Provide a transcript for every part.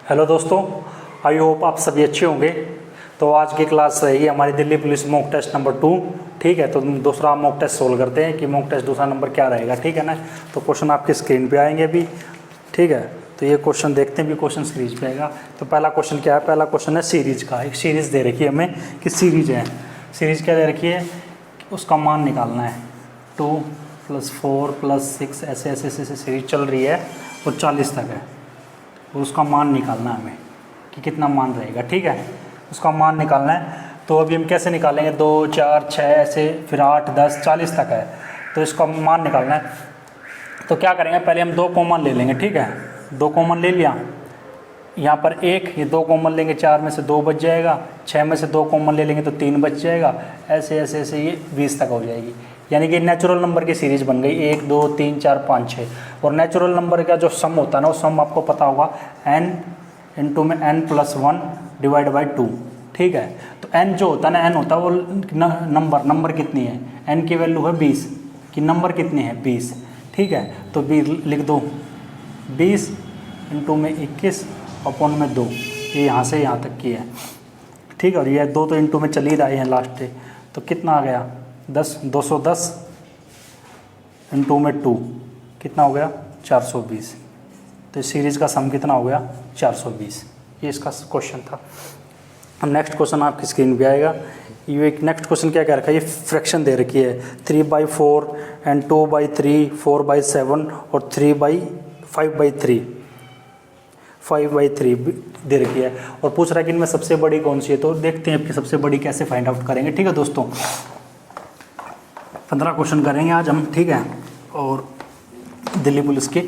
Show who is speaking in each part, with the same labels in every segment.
Speaker 1: Hello दोस्तों, I hope आप सभी अच्छे होंगे। तो आज की क्लास रहेगी हमारी Delhi police mock test number 2। ठीक है, तो दूसरा मॉक टेस्ट सोल्व करते हैं कि मॉक टेस्ट दूसरा नंबर क्या रहेगा। ठीक है ना, तो क्वेश्चन आपकी स्क्रीन पे आएंगे अभी। ठीक है, तो ये क्वेश्चन देखते हैं भी क्वेश्चन सीरीज पे आएगा। तो पहला क्वेश्चन क्या है? पहला क्वेश्चन है सीरीज का। एक सीरीज़ दे रखी है हमें कि सीरीज है, सीरीज क्या दे रखी है, उसका मान निकालना है। 2 + 4 + 6 ऐसे ऐसे ऐसे सीरीज चल रही है और 40 तक है, और उसका मान निकालना है हमें कि कितना मान रहेगा। ठीक है, उसका मान निकालना है। तो अभी हम कैसे निकालेंगे? 2 4 6 ऐसे, फिर 8 10 40 तक है, तो इसका मान निकालना है। तो क्या करेंगे, पहले हम 2 कॉमन ले लेंगे। ठीक है, 2 कॉमन ले लिया, यहाँ पर 1, ये 2 कॉमन लेंगे, 4 में से 2 बच जाएगा, 6 में से 2 कॉमन ले लेंगे तो 3 बच जाएगा। ऐसे ऐसे ऐसे ये 20 तक हो जाएगी। यानी कि नेचुरल नंबर की सीरीज बन गई 1 2 3 4 5 6। और नेचुरल नंबर का जो सम होता है ना, वो सम आपको पता होगा n इंटू में n+1 / 2। ठीक है, तो n जो होता है ना, n होता है वो नंबर कितनी है, n की वैल्यू है 20, कि नंबर कितनी है 20। ठीक है, तो 20 लिख दो, 20 इंटू में 21 अपॉन में 2, ये यहाँ से यहाँ तक की है। ठीक है, और ये 2 तो इंटू में चल ही रहे हैं लास्ट पे, तो कितना आ गया 10, 210 इंटू में 2 कितना हो गया 420। तो इस सीरीज़ का सम कितना हो गया 420। ये इसका क्वेश्चन था। अब नेक्स्ट क्वेश्चन आपकी स्क्रीन पे आएगा। ये एक नेक्स्ट क्वेश्चन क्या कह रखा है, ये फ्रैक्शन दे रखी है 3/4 एंड 2/3, 4/7 और 5/3 दे रखी है, और पूछ रहा है कि इनमें सबसे बड़ी कौन सी है। तो देखते हैं कि सबसे बड़ी कैसे फाइंड आउट करेंगे। ठीक है दोस्तों, 15 क्वेश्चन करेंगे आज हम। ठीक है, और दिल्ली पुलिस की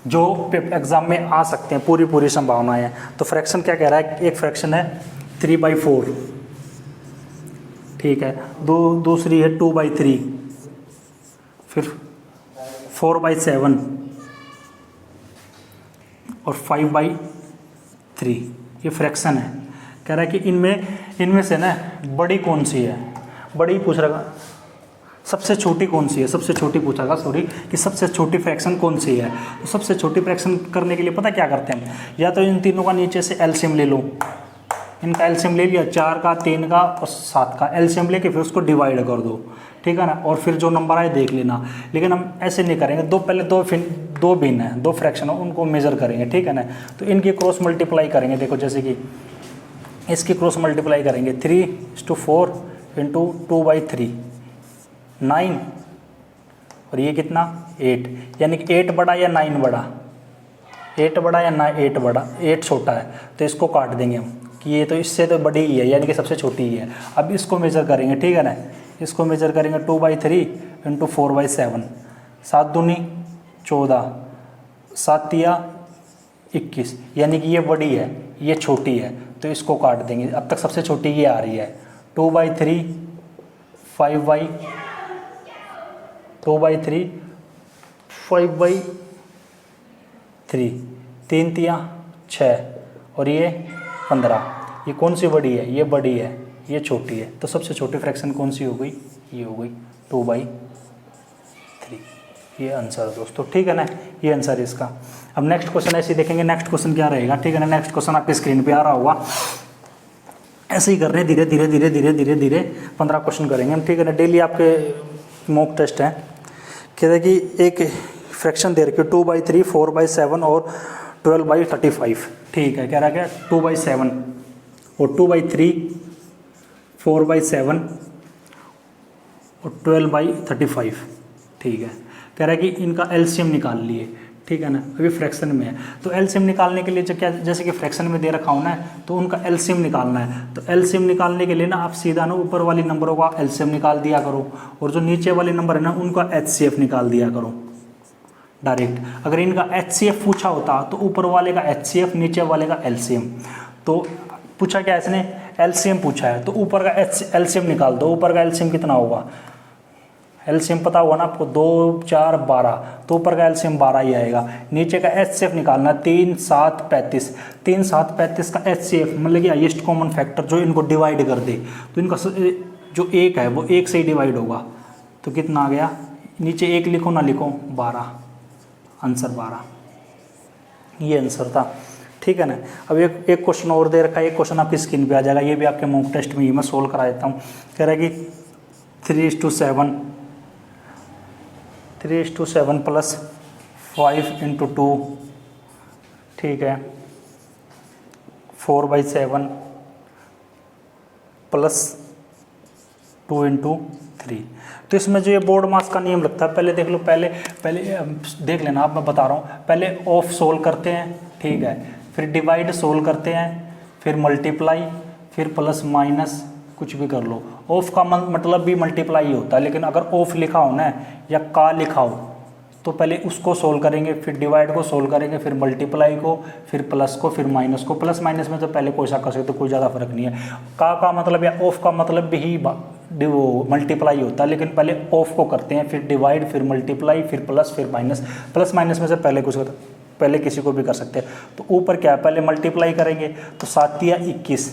Speaker 1: जो एग्ज़ाम में आ सकते हैं पूरी संभावनाएं हैं। तो फ्रैक्शन क्या कह रहा है, एक फ्रैक्शन है 3/4, ठीक है, दूसरी है 2/3, फिर 4/7 और 5/3। ये फ्रैक्शन है। कह रहा है कि इनमें से ना बड़ी कौन सी है, बड़ी पूछ रहा, सबसे छोटी कौन सी है, सबसे छोटी पूछा सॉरी, कि सबसे छोटी फ्रैक्शन कौन सी है। तो सबसे छोटी फ्रैक्शन करने के लिए पता क्या करते हैं, या तो इन तीनों का नीचे से एलसीएम ले लो, इनका एलसीएम ले लिया, 4 का 3 का और 7 का एलसीएम लेके फिर उसको डिवाइड कर दो। ठीक है ना, और फिर जो नंबर आए देख लेना। लेकिन हम ऐसे नहीं करेंगे, पहले दो भिन्न है, 2 फ्रैक्शन है, उनको मेजर करेंगे। ठीक है ना, तो इनकी क्रॉस मल्टीप्लाई करेंगे। देखो जैसे कि इसकी क्रॉस मल्टीप्लाई करेंगे 3:4 इंटू 2/3 9, और ये कितना 8, यानी कि 8 बड़ा या 9 बड़ा, 8 बड़ा या 8 बड़ा, 8 छोटा है, तो इसको काट देंगे हम कि ये तो इससे तो बड़ी ही है, यानी कि सबसे छोटी ही है। अब इसको मेज़र करेंगे। ठीक है ना, इसको मेज़र करेंगे 2/3 इंटू 4/7, 7 दूनी 14, 7 तिया 21, यानी कि ये बड़ी है, ये छोटी है, तो इसको काट देंगे। अब तक सबसे छोटी ये आ रही है 2/3, 5/3, 5/3, 3 तिया 6 और ये 15। ये कौन सी बड़ी है, ये बड़ी है, ये छोटी है, तो सबसे छोटी फ्रैक्शन कौन सी हो गई, ये हो गई 2/3। ये आंसर है दोस्तों। ठीक है ना, ये आंसर है इसका। अब नेक्स्ट क्वेश्चन ऐसे देखेंगे, नेक्स्ट क्वेश्चन क्या रहेगा। ठीक है ना, नेक्स्ट क्वेश्चन आपकी स्क्रीन पे आ रहा होगा। ऐसे ही कर रहे हैं, धीरे धीरे 15 क्वेश्चन करेंगे हम। ठीक है ना, डेली आपके मॉक टेस्ट हैं। कहते हैं कि एक फ्रैक्शन दे रखी है 2/3, 4/7 और 12/35। ठीक है, कह रहा है क्या 2/7 और 2/3, 4/7 और 12/35। ठीक है, कह रहा है कि इनका एलसीएम निकाल लिए। ठीक है ना, अभी फ्रैक्शन में है, तो एलसीएम निकालने के लिए जो क्या, जैसे कि फ्रैक्शन में दे रखा हूँ ना, तो उनका एलसीएम निकालना है। तो एलसीएम निकालने के लिए ना आप सीधा ना ऊपर वाली नंबरों का एलसीएम निकाल दिया करो, और जो नीचे वाले नंबर है ना उनका एचसीएफ निकाल दिया करो डायरेक्ट। अगर इनका एचसीएफ पूछा होता तो ऊपर वाले का एचसीएफ, नीचे वाले का एलसीएम। तो पूछा क्या इसने, एलसीएम पूछा है, तो ऊपर का एलसीएम निकाल दो। ऊपर का एलसीएम कितना होगा, एलसीएम पता होगा ना आपको, 2 4 12, तो ऊपर का एलसीएम 12 ही आएगा। नीचे का एचसीएफ निकालना 3 7 35, 3 7 35 का एचसीएफ मतलब कि हाईएस्ट कॉमन फैक्टर जो इनको डिवाइड कर दे, तो इनका जो 1 है वो 1 से ही डिवाइड होगा। तो कितना आ गया, नीचे 1 लिखो ना लिखो, 12, आंसर 12, ये आंसर था। ठीक है ना। अब एक क्वेश्चन और दे रखा है, एक क्वेश्चन आपकी स्क्रीन पे आ जाएगा, ये भी आपके मॉक टेस्ट में ही मैं सोल्व करा देता हूँ। कह रहा है कि 3:7 प्लस 5 × 2, ठीक है, 4/7 प्लस 2 × 3। तो इसमें जो ये बोर्ड मास का नियम लगता है, पहले देख लो, पहले देख लेना आप, मैं बता रहा हूँ। पहले ऑफ सोल्व करते हैं, ठीक है, फिर डिवाइड सोल्व करते हैं, फिर मल्टीप्लाई, फिर प्लस माइनस, कुछ भी कर लो। ऑफ का मतलब भी मल्टीप्लाई ही होता है, लेकिन अगर ऑफ लिखा हो ना या का लिखा हो तो पहले उसको सोल्व करेंगे, फिर डिवाइड को सोल्व करेंगे, फिर मल्टीप्लाई को, फिर प्लस को, फिर माइनस को। प्लस माइनस में तो पहले कोई सा कर सकते, तो कोई ज़्यादा फर्क नहीं है। का मतलब या ऑफ का मतलब भी ही वो मल्टीप्लाई होता है, लेकिन पहले ऑफ को करते हैं, फिर डिवाइड, फिर मल्टीप्लाई, फिर प्लस, फिर माइनस। प्लस माइनस में से पहले किसी को भी कर सकते हैं। तो ऊपर क्या है, पहले मल्टीप्लाई करेंगे, तो 7 या 21।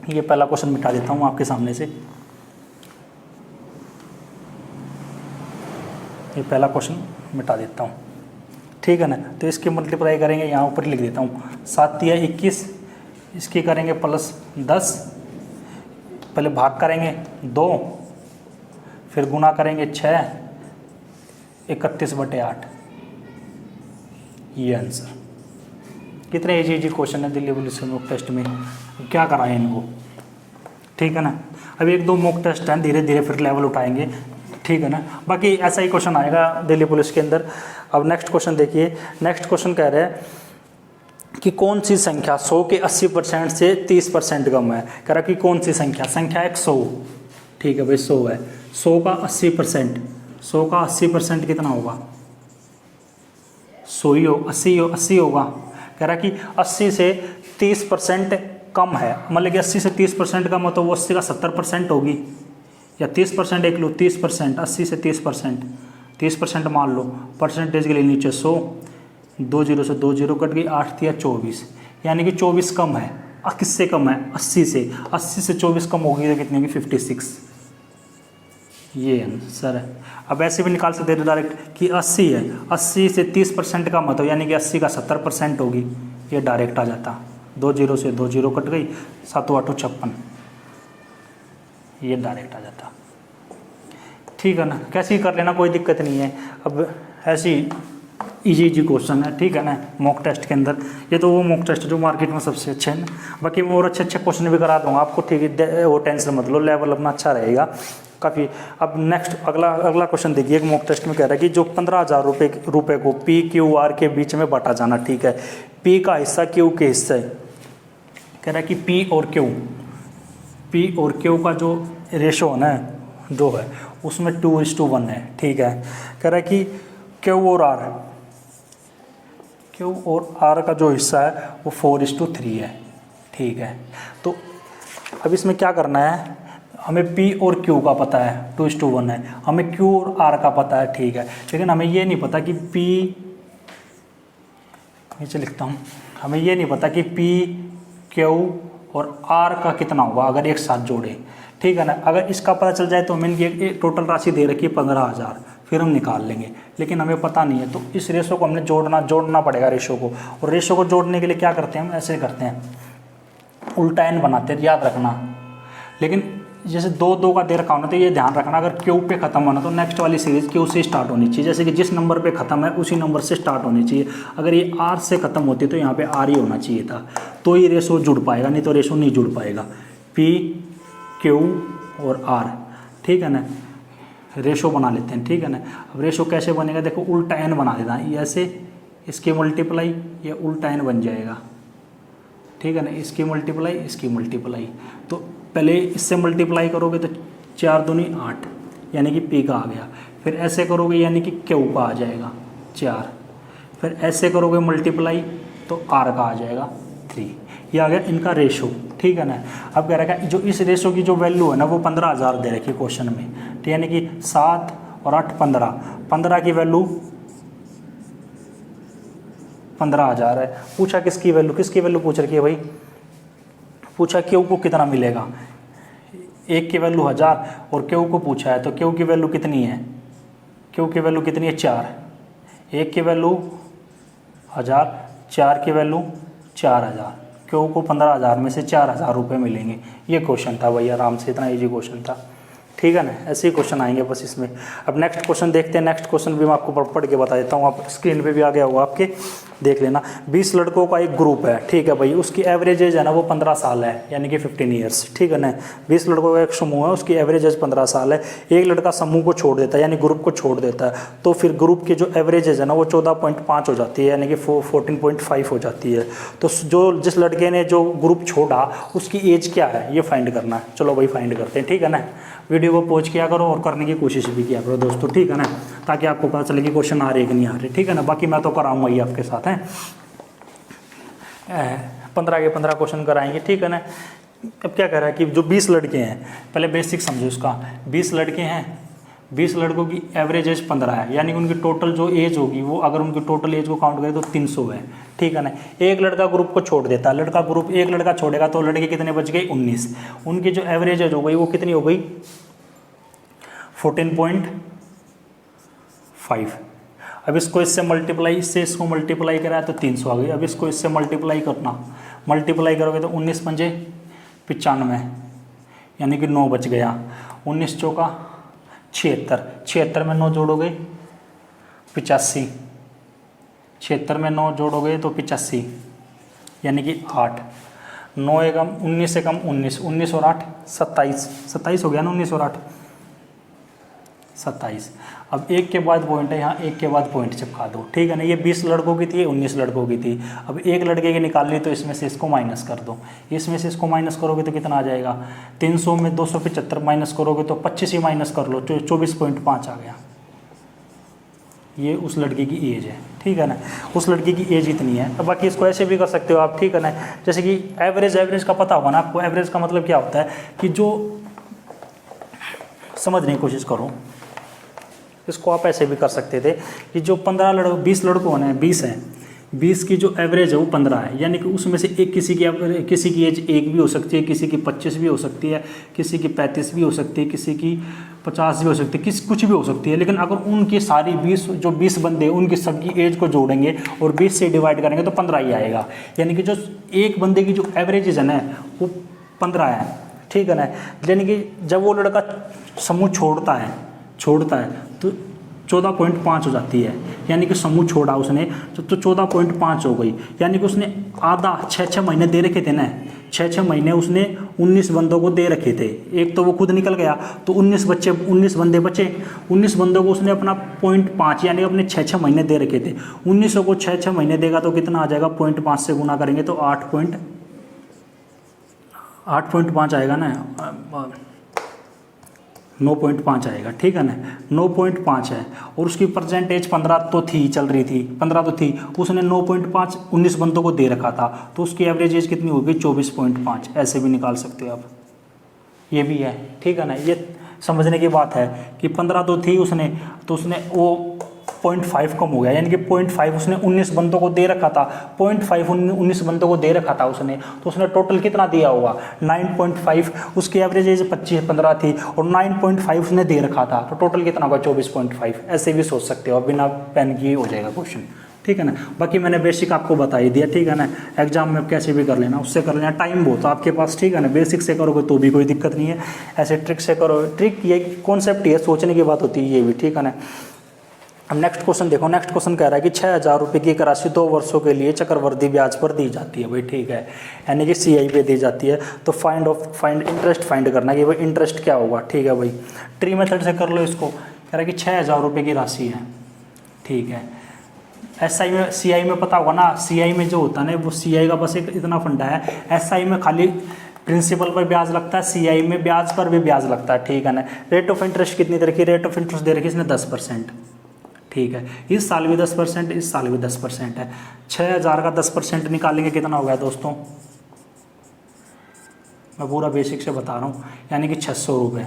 Speaker 1: ये पहला क्वेश्चन मिटा देता हूँ आपके सामने से, ये पहला क्वेश्चन मिटा देता हूँ, ठीक है ना। तो इसकी मल्टीप्लाई करेंगे, यहाँ ऊपर लिख देता हूँ, 7 या 21, इसकी करेंगे प्लस 10, पहले भाग करेंगे 2, फिर गुना करेंगे 6, 31/8। ये आंसर। कितने इजी क्वेश्चन है दिल्ली पुलिस के मॉक टेस्ट में, क्या कराएं इनको, ठीक है ना। अब 1-2 मॉक टेस्ट हैं, धीरे धीरे फिर लेवल उठाएंगे, ठीक है ना। बाकी ऐसा ही क्वेश्चन आएगा दिल्ली पुलिस के अंदर। अब नेक्स्ट क्वेश्चन देखिए, नेक्स्ट क्वेश्चन कह रहे हैं कि कौन सी संख्या 100 के 80% से 30% कम है। कह रहा कि कौन सी संख्या है 100, ठीक है भाई 100 है, 100 का 80%, 100 का 80% कितना होगा, 100 ही हो, 80 होगा। कह रहा कि 80 से 30% कम है, मतलब कि 80 से 30% कम हो तो वो 80 का 70% होगी, या 30% एक लो, 30%, 80 से 30%, 30% मान लो, परसेंटेज के लिए नीचे 100, 2 0 से 2 0 कट गई, 8 या 24, यानी कि 24 कम है। किससे कम है, 80 से। 80 से 24 कम होगी तो कितनी होगी, 56। ये आंसर है। अब ऐसे भी निकाल सकते हैं डायरेक्ट कि 80 है, 80 से 30% कम होता है, यानी कि 80 का 70% होगी, ये डायरेक्ट आ जाता। 2 0 से 2 0 कट गई, 7 8 56, ये डायरेक्ट आ जाता, ठीक है ना। कैसे ही कर लेना, कोई दिक्कत नहीं है। अब ऐसी इजी क्वेश्चन है, ठीक है ना, मॉक टेस्ट के अंदर। ये तो वो मॉक टेस्ट जो मार्केट में सबसे अच्छे हैं ना, बाकी मैं और अच्छे क्वेश्चन भी करा दूंगा आपको, ठीक है, वो टेंशन मत लो, लेवल अपना अच्छा रहेगा काफ़ी। अब नेक्स्ट अगला क्वेश्चन देखिए, एक मॉक टेस्ट में कह रहा है कि जो 15,000 रुपये को PQR के बीच में बांटा जाना, ठीक है, P का हिस्सा Q के हिस्से, कह रहा है कि P और Q का जो रेशो है ना, जो है उसमें 2:1 है, ठीक है। कह रहा है कि Q और R का जो हिस्सा है वो 4:3 है, ठीक है। तो अब इसमें क्या करना है, हमें P और Q का पता है 2:1 है, हमें Q और R का पता है, ठीक है, लेकिन हमें ये नहीं पता कि P, नीचे लिखता हूँ, हमें ये नहीं पता कि P, Q और R का कितना होगा अगर एक साथ जोड़े, ठीक है ना। अगर इसका पता चल जाए तो हमें ये टोटल राशि दे रखी है 15,000, फिर हम निकाल लेंगे, लेकिन हमें पता नहीं है, तो इस रेशो को हमने जोड़ना पड़ेगा रेशो को। और रेशो को जोड़ने के लिए क्या करते हैं हम, ऐसे करते हैं, उल्टा एन बनाते हैं, याद रखना। लेकिन जैसे 2 का दे रखा होना, तो ये ध्यान रखना, अगर Q पे खत्म होना तो नेक्स्ट वाली सीरीज Q से स्टार्ट होनी चाहिए, जैसे कि जिस नंबर पे खत्म है उसी नंबर से स्टार्ट होनी चाहिए। अगर ये R से खत्म होती तो यहाँ पे R ही होना चाहिए था, तो ये रेशो जुड़ पाएगा, नहीं तो रेशो नहीं जुड़ पाएगा। P, Q और R, ठीक है ना, रेशो बना लेते हैं, ठीक है ना। अब रेशो कैसे बनेगा, देखो उल्टा एन बना देना, ये ऐसे, इसकी मल्टीप्लाई, ये उल्टा एन बन जाएगा, ठीक है ना, इसकी मल्टीप्लाई, तो पहले इससे मल्टीप्लाई करोगे तो 4 दूनी 8, यानी कि P का आ गया। फिर ऐसे करोगे यानी कि Q का आ जाएगा 4, फिर ऐसे करोगे मल्टीप्लाई तो R का आ जाएगा 3, ये आ गया इनका रेशो, ठीक है ना। अब कह रहा है जो इस रेशो की जो वैल्यू है ना वो 15,000 दे रखी है क्वेश्चन में, तो यानी कि 7 और 8 15 की वैल्यू 15,000 है। पूछा किसकी वैल्यू पूछ रखी है भाई, पूछा Q को कितना मिलेगा, एक की वैल्यू 1000 और Q को पूछा है, तो Q की वैल्यू कितनी है, 4, एक की वैल्यू 1000, 4 की वैल्यू 4,000, क्यों को 15,000 में से 4,000 रुपये मिलेंगे। ये क्वेश्चन था भाई, आराम से, इतना इजी क्वेश्चन था, ठीक है ना। ऐसे ही क्वेश्चन आएंगे बस इसमें। अब नेक्स्ट क्वेश्चन देखते हैं। नेक्स्ट क्वेश्चन भी मैं आपको पढ़ के बता देता हूँ, आप स्क्रीन पे भी आ गया होगा आपके, देख लेना। 20 लड़कों का एक ग्रुप है, ठीक है भाई, उसकी एवरेज एज है ना वो 15 साल है, यानी कि 15 ईयर्स, ठीक है ना। 20 लड़कों का एक समूह है, उसकी एवरेज एज 15 साल है। एक लड़का समूह को छोड़ देता है, यानी ग्रुप को छोड़ देता है, तो फिर ग्रुप की जो एवरेज एज है ना वो 14.5 हो जाती है, यानी कि 14.5 हो जाती है। तो जिस लड़के ने जो ग्रुप छोड़ा उसकी एज क्या है ये फाइंड करना है। चलो भाई फाइंड करते हैं, ठीक है ना। वीडियो को पॉज किया करो और करने की कोशिश भी किया करो दोस्तों, ठीक है ना, ताकि आपको पता चले कि क्वेश्चन आ रहे कि नहीं आ रहे, ठीक है ना। बाकी मैं तो कराऊंगा ही आपके साथ हैं, 15 के 15 क्वेश्चन कराएंगे, ठीक है ना। अब क्या कह रहा है कि जो 20 लड़के हैं, पहले बेसिक समझो उसका। 20 लड़के हैं, 20 लड़कों की एवरेज एज 15 है, यानी कि उनकी टोटल जो एज होगी वो, अगर उनकी टोटल एज को काउंट करें तो 300 है, ठीक है ना। एक लड़का ग्रुप को छोड़ देता है, एक लड़का छोड़ेगा तो लड़के कितने बच गए, 19। उनकी जो एवरेज एज हो गई वो कितनी हो गई, 14.5। अब इसको इससे मल्टीप्लाई, इसको मल्टीप्लाई करा तो 300 आ गई। अब इसको इससे मल्टीप्लाई करना, मल्टीप्लाई करोगे तो 19 पंजे 95, यानी कि 9 बच गया। 19 चौका 76, 76 में 9 जोड़ोगे 85, 76 में 9 जोड़ोगे तो 85, यानी कि 8। 9 एकम 19 एकम 19, 19 और 8 27, 27 हो गया ना, 19 और 8 27। अब एक के बाद पॉइंट है, यहाँ एक के बाद पॉइंट चिपका दो, ठीक है ना। ये 20 लड़कों की थी, 19 लड़कों की थी। अब एक लड़के की निकाल ली तो इसमें से इसको माइनस कर दो, इसमें से इसको माइनस करोगे तो कितना आ जाएगा, 300 में 275 माइनस करोगे तो 25 ही माइनस कर लो, 24.5 आ गया। ये उस लड़के की एज है, ठीक है ना, उस लड़के की एज इतनी है। अब बाकी इसको ऐसे भी कर सकते हो आप, ठीक है ना। जैसे कि एवरेज का पता होगा ना आपको। एवरेज का मतलब क्या होता है कि जो, समझने की कोशिश करो, इसको आप ऐसे भी कर सकते थे कि जो 20 लड़कों ने 20 हैं, 20 की जो एवरेज है वो 15 है, यानी कि उसमें से एक किसी की एज 1 भी हो सकती है, किसी की 25 भी हो सकती है, किसी की 35 भी हो सकती है, किसी की 50 भी हो सकती है, कुछ भी हो सकती है। लेकिन अगर उनकी सारी 20 बंदे उनकी सबकी एज को जोड़ेंगे और 20 से डिवाइड करेंगे तो 15 ही आएगा, यानी कि जो एक बंदे की जो एवरेज है ना वो 15 है, ठीक है ना। यानी कि जब वो लड़का समूह छोड़ता है तो 14.5 हो जाती है, यानी कि समूह छोड़ा उसने तो 14.5 हो गई, यानी कि उसने आधा 6 महीने दे रखे थे ना, 6 महीने उसने 19 बंदों को दे रखे थे। एक तो वो खुद निकल गया तो 19 बंदे बचे। 19 बंदों को उसने अपना 0.5 यानी अपने 6 महीने दे रखे थे। 1900 को 6 महीने देगा तो कितना आ जाएगा, 0.5 से गुना करेंगे तो 8.5 आएगा ना, 9.5 आएगा, ठीक है ना। 9.5 है और उसकी परसेंटेज 15 तो थी, चल रही थी, 15 तो थी। उसने 9.5 19 बंदों को दे रखा था तो उसकी एवरेज एज कितनी होगी, 24.5। ऐसे भी निकाल सकते हो आप, ये भी है, ठीक है ना। ये समझने की बात है कि 15 तो थी उसने, तो उसने वो 0.5 कम हो गया, यानी कि 0.5 उसने 19 बंदों को दे रखा था, 0.5 19 बंदों को दे रखा था उसने, तो उसने टोटल कितना दिया होगा, 9.5। उसकी एवरेज एज 15 थी और 9.5 उसने दे रखा था, तो टोटल कितना होगा, 24.5। ऐसे भी सोच सकते हो, बिना पेन की हो जाएगा क्वेश्चन, ठीक है ना। बाकी मैंने बेसिक आपको बता ही दिया, ठीक है ना। एग्जाम में कैसे भी कर लेना, उससे कर लेना, टाइम बहुत है आपके पास, ठीक है ना। बेसिक से करोगे तो भी कोई दिक्कत नहीं है, ऐसे ट्रिक से करो। ट्रिक ये कॉन्सेप्ट ही है, सोचने की बात होती है ये भी, ठीक है ना। अब नेक्स्ट क्वेश्चन देखो। नेक्स्ट क्वेश्चन कह रहा है कि 6,000 रुपये की एक राशि 2 वर्षों के लिए चक्रवृद्धि ब्याज पर दी जाती है भाई, ठीक है, यानी कि CI पे दी जाती है। तो फाइंड इंटरेस्ट फाइंड करना कि भाई इंटरेस्ट क्या होगा, ठीक है भाई। ट्री मेथड से कर लो इसको। कह रहा है कि 6,000 रुपये की राशि है, ठीक है। SI में CI में पता होगा ना, CI में जो होता है ना वो CI का बस एक इतना फंडा है। SI में खाली प्रिंसिपल पर ब्याज लगता है, CI में ब्याज पर भी ब्याज लगता है, ठीक है ना। रेट ऑफ इंटरेस्ट कितनी तरह की, रेट ऑफ इंटरेस्ट दे रखी इसने 10%, ठीक है। इस साल भी 10%, इस साल भी 10% है। 6,000 का 10% निकालेंगे कितना हो गया दोस्तों, मैं पूरा बेसिक से बता रहा हूँ, यानी कि 600 रुपये।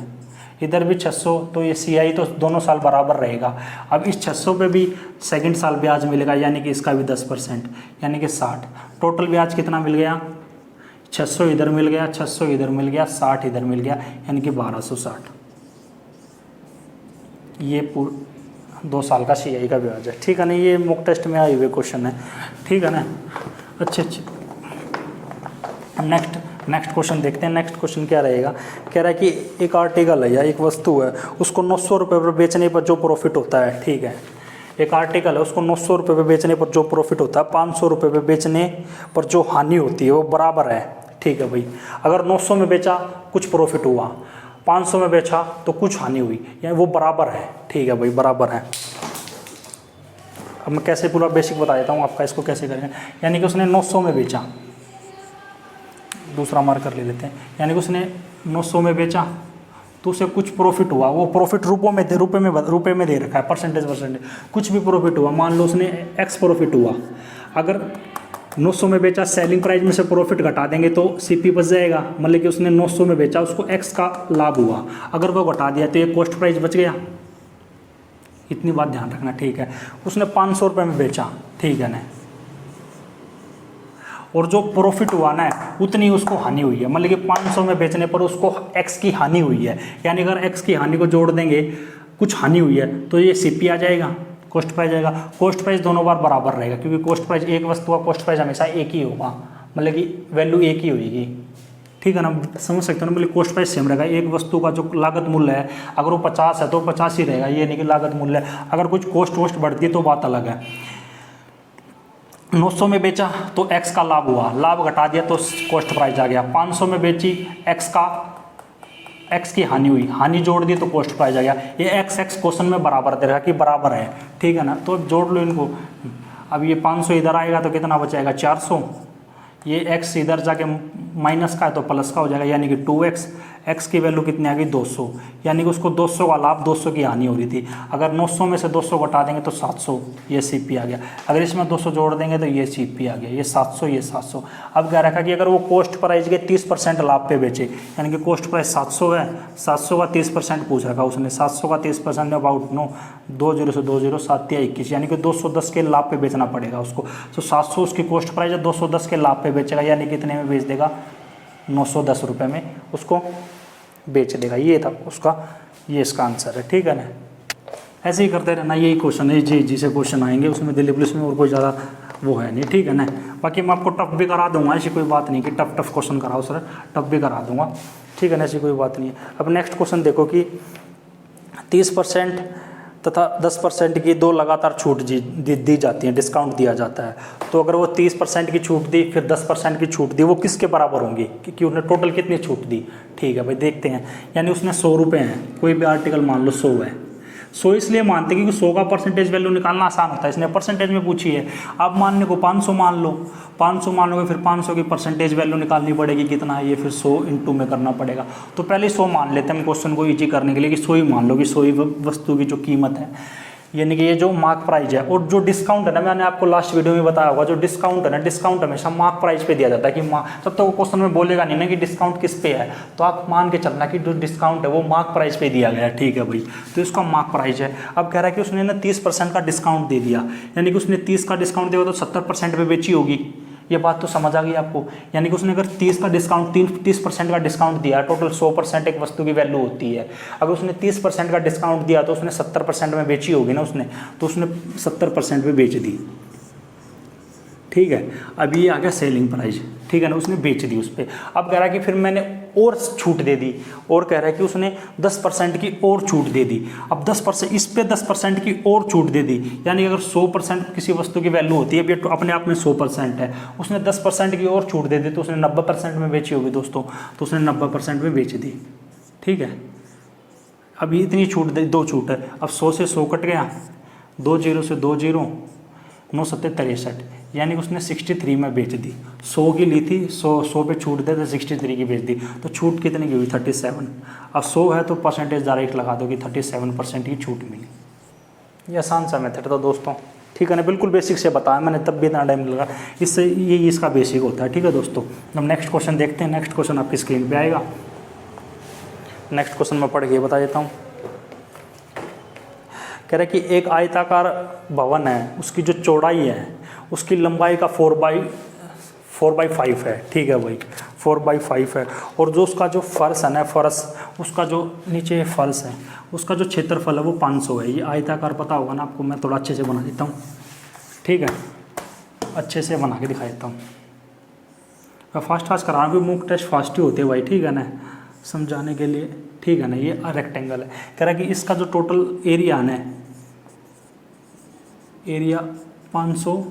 Speaker 1: इधर भी 600, तो ये CI तो दोनों साल बराबर रहेगा। अब इस 600 पे भी सेकंड साल ब्याज मिलेगा, यानी कि इसका भी 10%, यानी कि 60। टोटल ब्याज कितना मिल गया, 600 इधर मिल गया, 600 इधर मिल गया, 60 इधर मिल गया, यानी कि 1260। ये 2 साल का CI का ब्याज है, ठीक है ना। ये मॉक टेस्ट में आए हुए क्वेश्चन है, ठीक है ना। अच्छे हम नेक्स्ट क्वेश्चन देखते हैं। नेक्स्ट क्वेश्चन क्या रहेगा, कह रहा है कि एक आर्टिकल है या एक वस्तु है, उसको 900 रुपये पर बेचने पर जो प्रॉफिट होता है, ठीक है, एक आर्टिकल है उसको 900 रुपये पर बेचने पर जो प्रॉफिट होता है 500 रुपये पर बेचने पर जो हानि होती है वो बराबर है, ठीक है भाई। अगर 900 में बेचा कुछ प्रॉफिट हुआ, 500 में बेचा तो कुछ हानि हुई, यानी वो बराबर है, ठीक है भाई, बराबर है। अब मैं कैसे पूरा बेसिक बता देता हूँ आपका, इसको कैसे करेंगे। यानी कि उसने 900 में बेचा, दूसरा मार्कर ले लेते हैं, यानी कि उसने 900 में बेचा तो उसे कुछ प्रॉफिट हुआ, वो प्रॉफिट रुपये में दे रखा है, परसेंटेज कुछ भी प्रॉफिट हुआ, मान लो उसने एक्स प्रॉफिट हुआ। अगर 900 में बेचा, सेलिंग प्राइस में से प्रॉफिट घटा देंगे तो सीपी बच जाएगा, मतलब कि उसने 900 में बेचा, उसको एक्स का लाभ हुआ, अगर वो घटा दिया तो ये कॉस्ट प्राइस बच गया। इतनी बात ध्यान रखना, ठीक है। उसने 500 रुपये में बेचा, ठीक है ना, और जो प्रॉफिट हुआ ना उतनी उसको हानि हुई है, मतलब कि 500 में बेचने पर उसको एक्स की हानि हुई है। यानी अगर एक्स की हानि को जोड़ देंगे, कुछ हानि हुई है, तो ये सीपी आ जाएगा, कॉस्ट प्राइस आएगा। कॉस्ट प्राइस दोनों बार बराबर रहेगा, क्योंकि कॉस्ट प्राइस एक वस्तु का कॉस्ट प्राइस हमेशा एक ही होगा, मतलब कि वैल्यू एक ही होगी, ठीक है ना, समझ सकते हो ना। मतलब कॉस्ट प्राइस सेम रहेगा, एक वस्तु का जो लागत मूल्य है अगर वो 50 है तो 50 ही रहेगा, ये नहीं कि लागत मूल्य है। अगर कुछ कॉस्ट बढ़ती है तो बात अलग है। 900 में बेचा तो एक्स का लाभ हुआ, लाभ घटा दिया तो कॉस्ट प्राइस आ गया। 500 में बेची, एक्स की हानि हुई, हानि जोड़ दी तो कॉस्ट प्राइस आ गया। ये एक्स क्वेश्चन में बराबर दे रहा कि बराबर है, ठीक है ना, तो जोड़ लो इनको। अब ये 500 इधर आएगा तो कितना बचाएगा, 400। ये एक्स इधर जाके माइनस का है तो प्लस का हो जाएगा, यानी कि 2x। एक्स की वैल्यू कितनी आ गई, 200, यानी कि उसको 200 का लाभ, 200 की हानि हो रही थी। अगर 900 में से 200 घटा देंगे तो 700, ये सीपी आ गया। अगर इसमें 200 जोड़ देंगे तो ये सीपी आ गया, ये 700, ये 700। अब क्या रखा कि अगर वो कॉस्ट प्राइस के 30% लाभ पे बेचे, यानी कि कॉस्ट प्राइस 700 है, 700 का 30% पूछ रखा उसने, 700 का 30% अबाउट 9, 20 से 20, 7 या 21, यानी कि 210 के लाभ पे बेचना पड़ेगा उसको। तो 700 उसकी कॉस्ट प्राइस है, 210 के लाभ पे बेचेगा, यानी कितने में बेच देगा, 910 रुपये में उसको बेच देगा। ये था उसका, ये इसका आंसर है, ठीक है ना। ऐसे ही करते रहना, यही क्वेश्चन है, जी से क्वेश्चन आएंगे, उसमें दिल्ली पुलिस में और कोई ज़्यादा वो है नहीं, ठीक है ना। बाकी मैं आपको टफ भी करा दूंगा, ऐसी कोई बात नहीं कि टफ क्वेश्चन कराओ सर, टफ भी करा दूंगा, ठीक है ना, ऐसी कोई बात नहीं है। अब नेक्स्ट क्वेश्चन देखो कि 30% तथा 10% की दो लगातार छूट दी जाती है, डिस्काउंट दिया जाता है। तो अगर वो 30% की छूट दी, फिर 10% की छूट दी, वो किसके बराबर होंगी, क्योंकि उसने टोटल कितनी छूट दी, ठीक है भाई, देखते हैं। यानी उसने 100 रुपये हैं, कोई भी आर्टिकल मान लो 100 है, 100 इसलिए मानते हैं क्योंकि 100 का परसेंटेज वैल्यू निकालना आसान होता है, इसने परसेंटेज में पूछी है। आप मानने को 500 मान लो, 500 मान लोगे, फिर 500 की परसेंटेज वैल्यू निकालनी पड़ेगी, कितना है ये, फिर 100 × में करना पड़ेगा। तो पहले 100 मान लेते हैं हम क्वेश्चन को ईजी करने के लिए, कि 100 ही मान लो कि 100 ही वस्तु की जो कीमत है, यानी कि ये जो मार्क प्राइस है। और जो डिस्काउंट है ना, मैंने आपको लास्ट वीडियो में बताया होगा, जो डिस्काउंट है ना, डिस्काउंट हमेशा मार्क प्राइस पे दिया जाता है, कि तब तक वो क्वेश्चन में बोलेगा नहीं ना कि डिस्काउंट किस पे है, तो आप मान के चलना कि जो डिस्काउंट है वो मार्क प्राइस पे दिया गया है, ठीक है भाई, तो इसका मार्क प्राइस है। अब कह रहा है कि उसने ना 30% का डिस्काउंट दे दिया, यानी कि उसने 30 का डिस्काउंट दिया तो 70% पे बेची होगी, ये बात तो समझ आ गई आपको। यानी कि उसने अगर 30 का डिस्काउंट 30% का डिस्काउंट दिया, टोटल 100% एक वस्तु की वैल्यू होती है। अगर उसने 30% का डिस्काउंट दिया तो उसने 70% में बेची होगी ना उसने, तो उसने 70% में बेच दी, ठीक है। अब ये आ गया सेलिंग प्राइस, ठीक है ना, उसने बेच दी उस पर। अब कह रहा है कि फिर मैंने और छूट दे दी, और कह रहा है कि उसने 10% की और छूट दे दी। अब 10%, इस पे 10% की और छूट दे दी, यानी अगर 100% किसी वस्तु की वैल्यू होती है, अब ये तो अपने आप में 100% है, उसने 10% की और छूट दे दी तो उसने 90% में बेची होगी दोस्तों, तो उसने 90% में बेच दी, ठीक है। अब इतनी छूट दे, 2 छूट है, अब 100 से 100 कट गया, 2 0 से 2 0, 9 7 63, यानी कि उसने 63 में बेच दी। 100 की ली थी, 100 पे छूट दे तो 63 की बेच दी, तो छूट कितने की हुई, 37। अब 100 है तो परसेंटेज डायरेक्ट लगा दो कि 37% की छूट मिली। ये आसान सा मेथड था दोस्तों, ठीक है ना, बिल्कुल बेसिक से बताया मैंने, तब भी इतना टाइम लगा, इससे ये इसका बेसिक होता है, ठीक है दोस्तों। हम नेक्स्ट क्वेश्चन देखते हैं। नेक्स्ट क्वेश्चन आपकी स्क्रीन पर आएगा। नेक्स्ट क्वेश्चन मैं पढ़ के बता देता हूँ। कह रहा है कि एक आयताकार भवन है, उसकी जो चौड़ाई है उसकी लंबाई का 4/5 है, ठीक है भाई, 4/5 है। और जो उसका जो फर्श है ना, फर्श, उसका जो नीचे फर्श है उसका जो क्षेत्रफल है वो 500 है। ये आयताकार पता होगा ना आपको, मैं थोड़ा अच्छे से बना देता हूँ, ठीक है, अच्छे से बना के दिखा देता हूँ। मैं फास्ट फास्ट करा रहा हूँ, मॉक टेस्ट फास्ट ही होते हैं भाई, ठीक है ना, समझाने के लिए, ठीक है ना। ये रेक्टेंगल है, कह रहा है कि इसका जो टोटल एरिया है, एरिया 500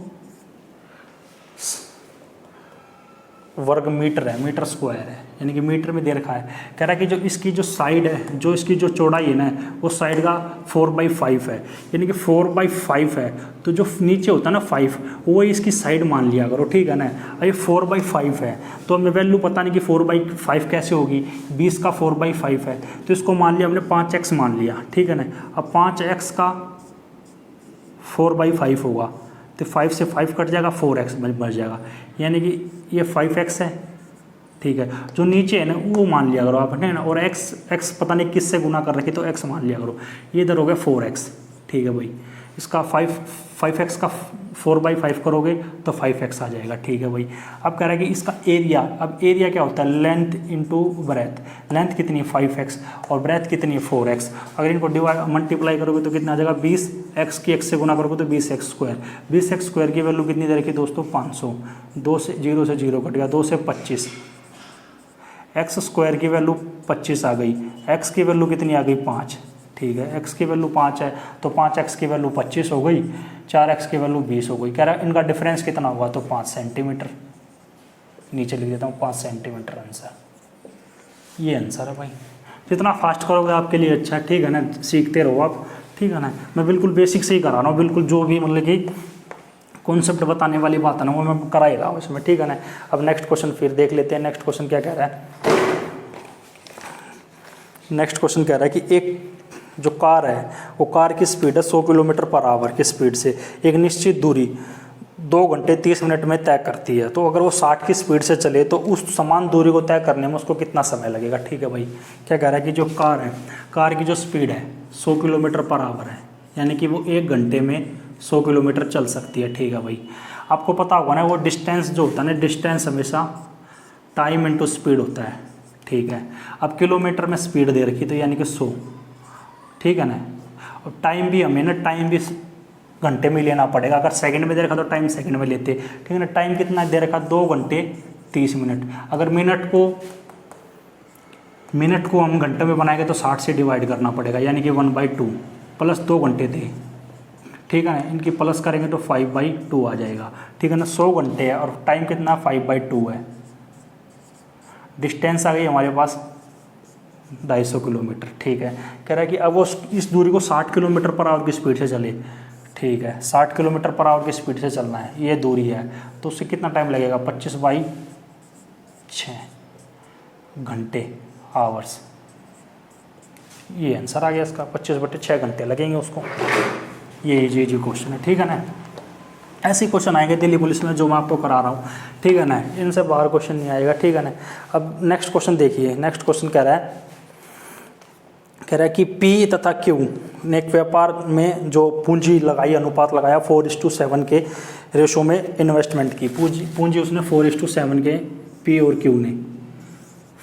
Speaker 1: वर्ग मीटर है, मीटर स्क्वायर है, यानी कि मीटर में दे रखा है। कह रहा है कि जो इसकी जो साइड है, जो इसकी जो चौड़ाई है ना, वो साइड का 4/5 है, यानी कि 4/5 है, तो जो नीचे होता है ना 5, वो इसकी साइड मान लिया करो, ठीक है ना। अब ये 4/5 है, तो हमें वैल्यू पता नहीं कि 4/5 कैसे होगी, 20 का 4/5 है, तो इसको मान लिया हमने 5x मान लिया, ठीक है ना। अब 5x का 4/5 होगा, तो 5 से 5 कट जाएगा, 4x बच जाएगा, यानी कि ये 5x है, ठीक है। जो नीचे है ना वो मान लिया करो आप, है ना, और x पता नहीं किससे गुना कर रखी, तो x मान लिया करो। ये इधर हो गया 4x, ठीक है भाई। इसका 5x का 4/5 करोगे तो 5x आ जाएगा, ठीक है भाई। अब कह रहा है कि इसका एरिया, अब एरिया क्या होता है, लेंथ इंटू ब्रेथ। लेंथ कितनी है 5x और ब्रेथ कितनी है 4x। अगर इनको मल्टीप्लाई करोगे तो कितना आ जाएगा 20, x की x से गुना करोगे तो 20x स्क्वायर। 20x स्क्वायर की वैल्यू कितनी दे रखी दोस्तों 500, 2 से 0 कट गया, 2 से 25, x स्क्वायर की वैल्यू 25 आ गई, x की वैल्यू कितनी आ गई 5, ठीक है। x की वैल्यू 5 है तो 5x की वैल्यू 25 हो गई, 4x की वैल्यू 20 हो गई। कह रहा है इनका डिफरेंस कितना होगा, तो 5 सेंटीमीटर, नीचे लिख देता हूँ 5 सेंटीमीटर आंसर। ये आंसर है भाई। जितना फास्ट करोगे आपके लिए अच्छा है, ठीक है ना, सीखते रहो आप, ठीक है ना। मैं बिल्कुल बेसिक से ही करा रहा हूँ, बिल्कुल जो भी मतलब कि कॉन्सेप्ट बताने वाली बात है ना वो मैं करा ही रहा हूँ इसमें, ठीक है ना। अब नेक्स्ट क्वेश्चन फिर देख लेते हैं। नेक्स्ट क्वेश्चन क्या कह रहा है, नेक्स्ट क्वेश्चन कह रहा है कि एक जो कार है वो कार की स्पीड है 100 किलोमीटर पर आवर की स्पीड से एक निश्चित दूरी 2 घंटे 30 मिनट में तय करती है। तो अगर वो 60 की स्पीड से चले तो उस समान दूरी को तय करने में उसको कितना समय लगेगा, ठीक है भाई। क्या कह रहा है कि जो कार है, कार की जो स्पीड है 100 किलोमीटर पर आवर है, यानी कि वो 1 घंटे में 100 किलोमीटर चल सकती है, ठीक है भाई। आपको पता होगा ना वो डिस्टेंस जो होता है ना, डिस्टेंस हमेशा टाइम इंटू स्पीड होता है, ठीक है। अब किलोमीटर में स्पीड दे रखी तो यानी कि 100, ठीक है ना। और टाइम भी हमें ना, टाइम भी घंटे में लेना पड़ेगा। अगर सेकंड में दे रखा तो टाइम सेकंड में लेते, ठीक है ना। टाइम कितना दे रखा 2 घंटे 30 मिनट। अगर मिनट को हम घंटे में बनाएंगे तो 60 से डिवाइड करना पड़ेगा, यानी कि 1/2 प्लस 2 घंटे थे, ठीक है ना। इनकी प्लस करेंगे तो 5/2 आ जाएगा, ठीक है ना। 100 घंटे है और टाइम कितना 5/2 है। डिस्टेंस आ गई हमारे पास 250 किलोमीटर, ठीक है। कह रहा है कि अब वो इस दूरी को 60 किलोमीटर पर आवर की स्पीड से चले, ठीक है। 60 किलोमीटर पर आवर की स्पीड से चलना है, ये दूरी है, तो उससे कितना टाइम लगेगा 25/6 घंटे, आवर्स। ये आंसर आ गया इसका, 25/6 घंटे लगेंगे उसको। ये जी क्वेश्चन है, ठीक है ना। ऐसे क्वेश्चन आएंगे दिल्ली पुलिस में जो मैं आपको करा रहा हूँ, ठीक है ना। इनसे बाहर क्वेश्चन नहीं आएगा, ठीक है ना। अब नेक्स्ट क्वेश्चन देखिए। नेक्स्ट क्वेश्चन कह रहा है कि P तथा Q ने एक व्यापार में जो पूंजी लगाई, अनुपात लगाया 4:7 के रेशो में इन्वेस्टमेंट की। पूंजी उसने 4:7 के, P और Q ने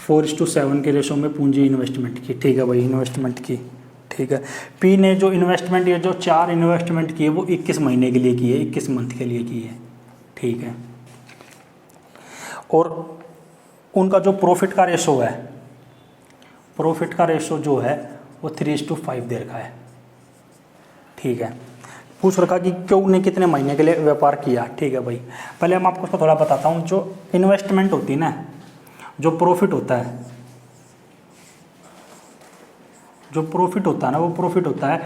Speaker 1: 4:7 के रेशो में पूंजी इन्वेस्टमेंट की, ठीक है भाई, इन्वेस्टमेंट की, ठीक है। P ने जो इन्वेस्टमेंट, ये जो 4 इन्वेस्टमेंट किए वो 21 महीने के लिए की है, 21 मंथ के लिए की है, ठीक है। और उनका जो प्रॉफिट का रेशो है, प्रॉफिट का रेशो जो है वो 3:5 दे रखा है, ठीक है। पूछ रखा कि क्यों ने कितने महीने के लिए व्यापार किया, ठीक है भाई। पहले मैं आपको उसको थोड़ा बताता हूँ। जो इन्वेस्टमेंट होती है ना, जो प्रॉफिट होता है, जो प्रॉफिट होता है ना, वो प्रॉफिट होता है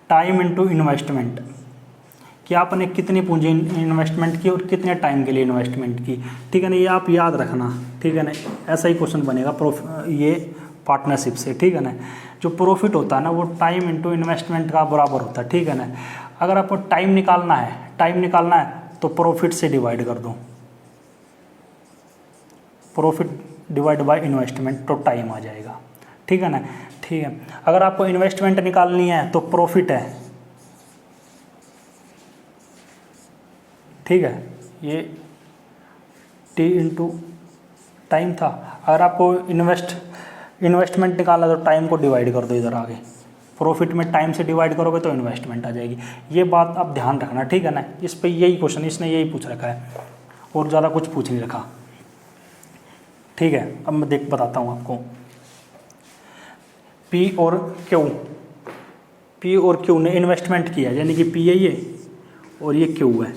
Speaker 1: टाइम इनटू इन्वेस्टमेंट, कि आपने कितनी पूंजी इन्वेस्टमेंट की और कितने टाइम के लिए इन्वेस्टमेंट की, ठीक है ना। ये आप याद रखना, ठीक है ना। ऐसा ही क्वेश्चन बनेगा ये पार्टनरशिप से, ठीक है ना। जो प्रॉफिट होता है ना वो टाइम इनटू इन्वेस्टमेंट का बराबर होता है, ठीक है ना। अगर आपको टाइम निकालना है तो प्रॉफिट से डिवाइड कर दो, प्रॉफिट डिवाइड बाय इन्वेस्टमेंट तो टाइम आ जाएगा, ठीक है ना, ठीक है। अगर आपको इन्वेस्टमेंट निकालनी है तो प्रॉफिट है, ठीक है, ये T इंटू टाइम था। अगर आपको इन्वेस्टमेंट निकालना है तो टाइम को डिवाइड कर दो इधर आगे, प्रॉफिट में टाइम से डिवाइड करोगे तो इन्वेस्टमेंट आ जाएगी। ये बात आप ध्यान रखना, ठीक है ना। इस पे यही क्वेश्चन इसने यही पूछ रखा है और ज़्यादा कुछ पूछ नहीं रखा। ठीक है। अब मैं बताता हूँ आपको। पी और क्यू ने इन्वेस्टमेंट किया, यानी कि पी है ये और ये क्यू है,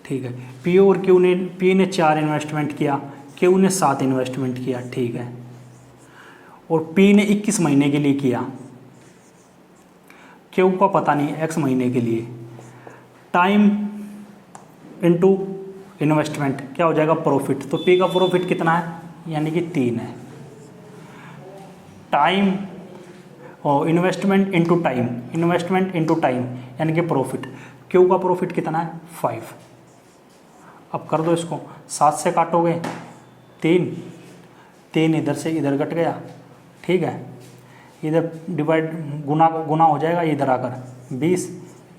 Speaker 1: ठीक है। पी ने 4 इन्वेस्टमेंट किया, क्यू ने 7 इन्वेस्टमेंट किया, ठीक है। और पी ने 21 महीने के लिए किया, क्यू का पता नहीं, x महीने के लिए। टाइम इनटू इन्वेस्टमेंट क्या हो जाएगा, प्रॉफिट। तो पी का प्रॉफिट कितना है, यानी कि 3 है। टाइम और इन्वेस्टमेंट इनटू टाइम यानी कि प्रॉफिट। क्यू का प्रॉफिट कितना है, 5। अब कर दो इसको, 7 से काटोगे 3 इधर से इधर कट गया, ठीक है। इधर डिवाइड गुना हो जाएगा, इधर आकर 20,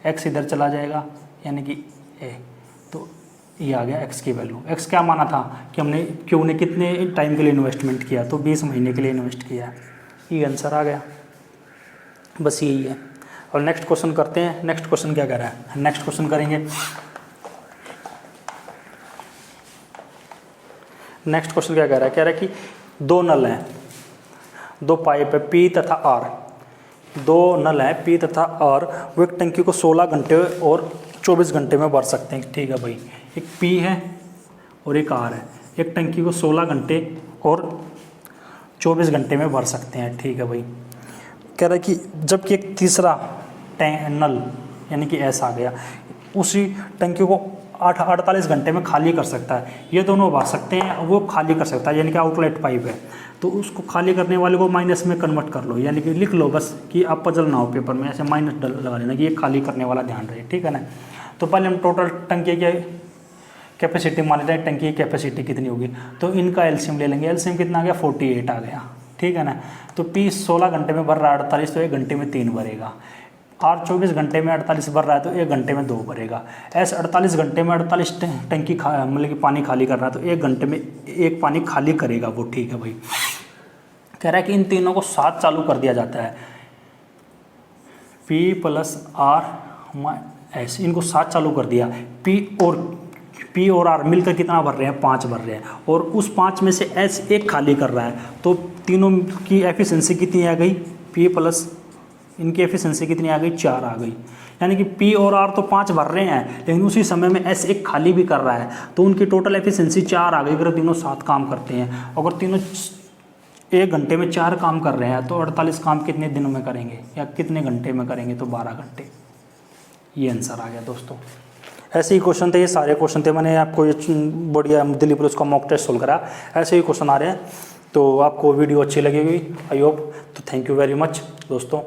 Speaker 1: x इधर चला जाएगा, यानी कि a। तो ये आ गया x की वैल्यू। x क्या माना था कि हमने क्यू ने कितने टाइम के लिए इन्वेस्टमेंट किया, तो 20 महीने के लिए इन्वेस्ट किया, ये आंसर आ गया। बस यही है। और नेक्स्ट क्वेश्चन करते हैं। नेक्स्ट क्वेश्चन क्या कह रहा है, नेक्स्ट क्वेश्चन करेंगे। नेक्स्ट क्वेश्चन क्या कह रहा है, कह रहा है कि 2 नल हैं, 2 पाइप है P तथा R। 2 नल हैं P तथा R, वो एक टंकी को 16 घंटे और 24 घंटे में भर सकते हैं, ठीक है भाई। एक P है और एक R है, एक टंकी को 16 घंटे और 24 घंटे में भर सकते हैं, ठीक है भाई। कह रहा है कि जबकि एक तीसरा नल यानी कि S आ गया, उसी टंकी को 48 घंटे में खाली कर सकता है। ये दोनों भर सकते हैं, वो खाली कर सकता है, यानी कि आउटलेट पाइप है। तो उसको खाली करने वाले को माइनस में कन्वर्ट कर लो, यानी कि लिख लो बस कि आप पजल ना हो पेपर में, ऐसे माइनस लगा लेना कि ये खाली करने वाला ध्यान रहे, ठीक है ना। तो पहले हम टोटल टंकी की कैपेसिटी मान लेते हैं, टंकी की कैपेसिटी कितनी होगी। तो इनका एलसीएम ले लेंगे, एलसीएम कितना आ गया, 48 आ गया, ठीक है ना। तो P 16 घंटे में भर रहा है 48, तो 1 घंटे में 3 भरेगा। R 24 घंटे में 48 भर रहा है, तो 1 घंटे में 2 भरेगा। S 48 घंटे में 48 टंकी मतलब कि पानी खाली कर रहा है, तो 1 घंटे में 1 पानी खाली करेगा वो, ठीक है भाई। कह रहा है कि इन तीनों को साथ चालू कर दिया जाता है, P + R S, इनको साथ चालू कर दिया। P और R मिलकर कितना भर रहे हैं, 5 भर रहे हैं, और उस 5 में से S 1 खाली कर रहा है। तो तीनों की एफिशिएंसी कितनी आ गई, P प्लस इनकी एफिशिएंसी कितनी आ गई, 4 आ गई। यानी कि P और R तो 5 भर रहे हैं, लेकिन उसी समय में S 1 खाली भी कर रहा है, तो उनकी टोटल एफिशिएंसी 4 आ गई। अगर तीनों साथ काम करते हैं, अगर तीनों 1 घंटे में 4 काम कर रहे हैं, तो 48 काम कितने दिनों में करेंगे या कितने घंटे में करेंगे, तो 12 घंटे। ये आंसर आ गया दोस्तों। ऐसे ही क्वेश्चन थे, ये सारे क्वेश्चन थे, मैंने आपको ये बढ़िया दिल्ली पुलिस का मॉक टेस्ट सोल्व करा। ऐसे ही क्वेश्चन आ रहे हैं, तो आपको वीडियो अच्छी लगेगी आई होप। तो थैंक यू वेरी मच दोस्तों।